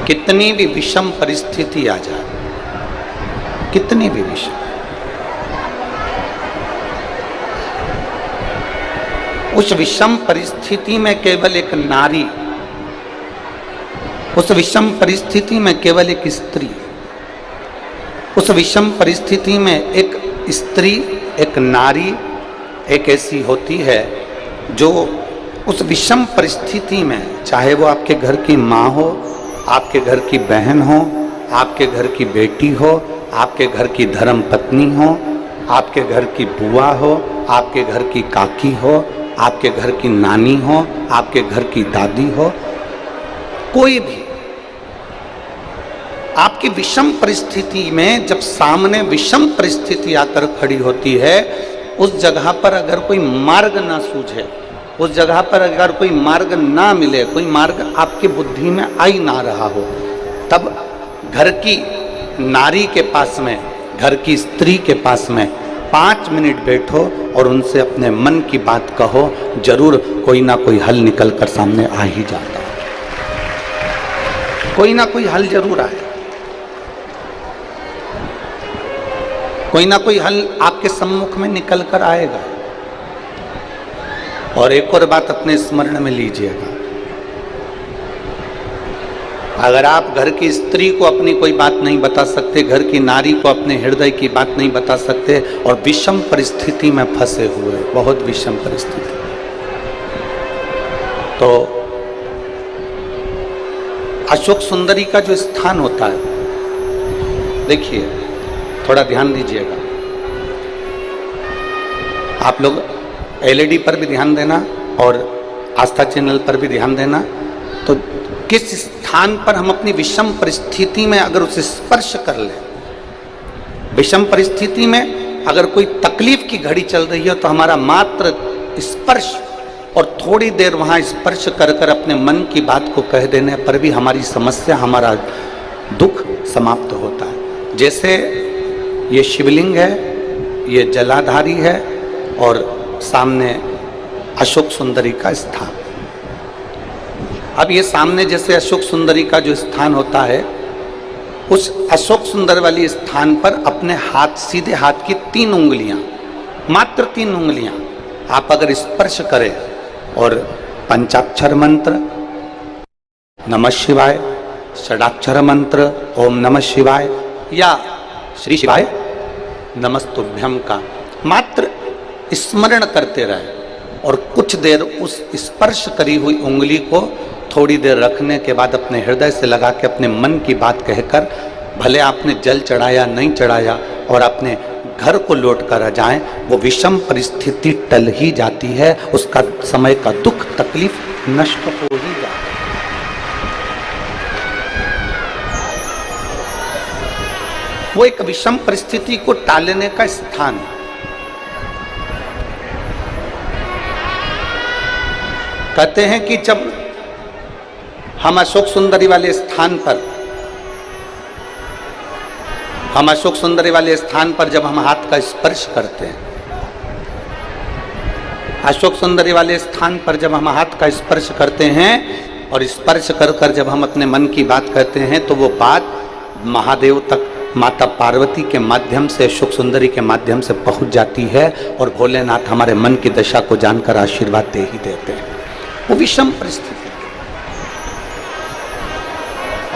कितनी भी विषम परिस्थिति आ जाए, कितनी भी विषम, उस विषम परिस्थिति में केवल एक नारी, उस विषम परिस्थिति में केवल एक स्त्री, उस विषम परिस्थिति में एक स्त्री, एक नारी एक ऐसी होती है जो उस विषम परिस्थिति में, चाहे वो आपके घर की माँ हो, आपके घर की बहन हो, आपके घर की बेटी हो, आपके घर की धर्म पत्नी हो, आपके घर की बुआ हो, आपके घर की काकी हो, आपके घर की नानी हो, आपके घर की दादी हो, कोई भी आपकी विषम परिस्थिति में जब सामने विषम परिस्थिति आकर खड़ी होती है, उस जगह पर अगर कोई मार्ग ना सूझे, उस जगह पर अगर कोई मार्ग ना मिले, कोई मार्ग आपकी बुद्धि में आ ही ना रहा हो, तब घर की नारी के पास में, घर की स्त्री के पास में 5 मिनट बैठो और उनसे अपने मन की बात कहो, जरूर कोई ना कोई हल निकल कर सामने आ ही जाता है, कोई ना कोई हल जरूर आए, कोई ना कोई हल आपके सम्मुख में निकल कर आएगा। और एक और बात अपने स्मरण में लीजिएगा, अगर आप घर की स्त्री को अपनी कोई बात नहीं बता सकते, घर की नारी को अपने हृदय की बात नहीं बता सकते और विषम परिस्थिति में फंसे हुए, बहुत विषम परिस्थिति, तो अशोक सुंदरी का जो स्थान होता है, देखिए थोड़ा ध्यान दीजिएगा, आप लोग एलईडी पर भी ध्यान देना और आस्था चैनल पर भी ध्यान देना। तो किस स्थान पर हम अपनी विषम परिस्थिति में अगर उसे स्पर्श कर लें, विषम परिस्थिति में अगर कोई तकलीफ की घड़ी चल रही है, तो हमारा मात्र स्पर्श और थोड़ी देर वहां स्पर्श कर कर अपने मन की बात को कह देने पर भी हमारी समस्या, हमारा दुख समाप्त होता है। जैसे ये शिवलिंग है, ये जलाधारी है और सामने अशोक सुंदरी का स्थान। अब ये सामने जैसे अशोक सुंदरी का जो स्थान होता है, उस अशोक सुंदर वाली स्थान पर अपने हाथ, सीधे हाथ की 3 उंगलियां, मात्र 3 उंगलियां आप अगर स्पर्श करें और पंचाक्षर मंत्र नमः शिवाय, षडाक्षर मंत्र ओम नमः शिवाय या श्री शिवाय नमस्तुभ्यम का मात्र स्मरण करते रहे और कुछ देर उस स्पर्श करी हुई उंगली को थोड़ी देर रखने के बाद अपने हृदय से लगा के अपने मन की बात कहकर, भले आपने जल चढ़ाया नहीं चढ़ाया और अपने घर को लौट कर आ जाएं, वो विषम परिस्थिति टल ही जाती है, उसका समय का दुख तकलीफ नष्ट हो ही जाता है। वो एक विषम परिस्थिति को टालने का स्थान है। कहते हैं कि जब हम अशोक सुंदरी वाले स्थान पर, जब हम हाथ का स्पर्श करते हैं, अशोक सुंदरी वाले स्थान पर जब हम हाथ का स्पर्श करते हैं और स्पर्श कर कर जब हम अपने मन की बात कहते हैं, तो वो बात महादेव तक, माता पार्वती के माध्यम से, अशोक सुंदरी के माध्यम से पहुंच जाती है और भोलेनाथ हमारे मन की दशा को जानकर आशीर्वाद दे ही देते हैं। वो विषम परिस्थिति।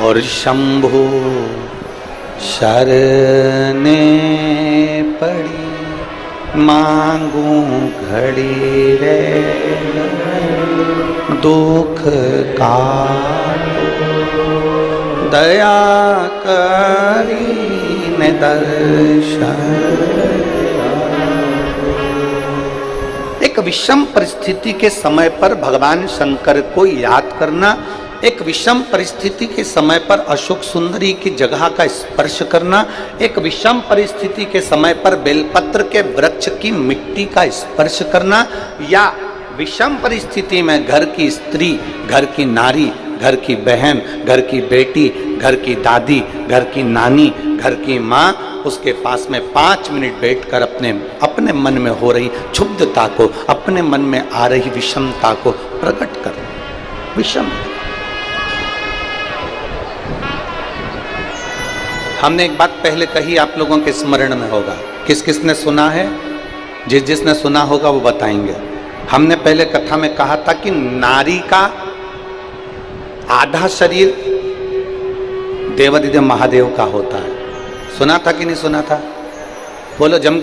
और शंभु शरणे पड़ी मांगू घड़ी रे, दुख का दया करी ने दर्शन। एक विषम परिस्थिति के समय पर भगवान शंकर को याद करना, एक विषम परिस्थिति के समय पर अशोक सुंदरी की जगह का स्पर्श करना, एक विषम परिस्थिति के समय पर बेलपत्र के वृक्ष की मिट्टी का स्पर्श करना, या विषम परिस्थिति में घर की स्त्री, घर की नारी, घर की बहन, घर की बेटी, घर की दादी, घर की नानी, घर की माँ, उसके पास में 5 मिनट बैठकर अपने मन में हो रही क्षुब्धता को, अपने मन में आ रही विषमता को प्रकट कर। विषम हमने एक बात पहले कही, आप लोगों के स्मरण में होगा, किस किसने सुना है? जिसने सुना होगा वो बताएंगे। हमने पहले कथा में कहा था कि नारी का आधा शरीर देवादिदेव महादेव का होता है। सुना था कि नहीं सुना था? बोलो जम के।